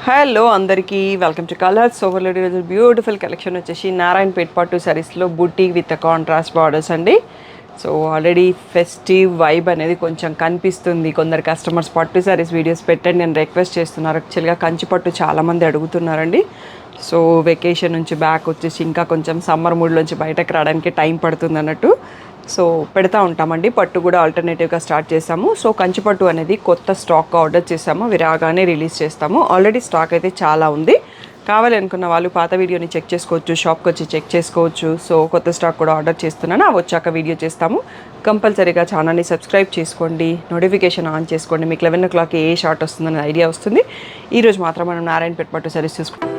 Hello అందరికీ welcome to colours overload. ఈరోజు beautiful collection వచ్చేసి నారాయణపేట్ పట్టు సారీస్లో బుట్టి విత్ కాంట్రాస్ట్ బార్డర్స్ అండి. సో ఆల్రెడీ ఫెస్టివ్ వైబ్ అనేది కొంచెం కనిపిస్తుంది. కొందరు కస్టమర్స్ పట్టు సారీస్ వీడియోస్ పెట్టండి నేను రిక్వెస్ట్ చేస్తున్నారు. యాక్చువల్గా కంచి పట్టు చాలామంది అడుగుతున్నారండి. సో వెకేషన్ నుంచి బ్యాక్ వచ్చేసి ఇంకా కొంచెం సమ్మర్ మూడ్లోంచి బయటకు రావడానికి టైం పడుతుంది అన్నట్టు సో పెడతా ఉంటామండి. పట్టు కూడా ఆల్టర్నేటివ్గా స్టార్ట్ చేసాము. సో కంచి పట్టు అనేది కొత్త స్టాక్ ఆర్డర్ చేసాము, అవి రాగానే రిలీజ్ చేస్తాము. ఆల్రెడీ స్టాక్ అయితే చాలా ఉంది. కావాలి అనుకున్న వాళ్ళు పాత వీడియోని చెక్ చేసుకోవచ్చు, షాప్కి వచ్చి చెక్ చేసుకోవచ్చు. సో కొత్త స్టాక్ కూడా ఆర్డర్ చేస్తున్నాను, అవి వచ్చాక వీడియో చేస్తాము. కంపల్సరీగా ఛానల్ని సబ్స్క్రైబ్ చేసుకోండి, నోటిఫికేషన్ ఆన్ చేసుకోండి. మీకు 11 o'clock ఏ షార్ట్ వస్తుందనే ఐడియా వస్తుంది. ఈరోజు మాత్రం మనం నారాయణపేట్ పట్టు సారీస్ చూసుకుంటాం.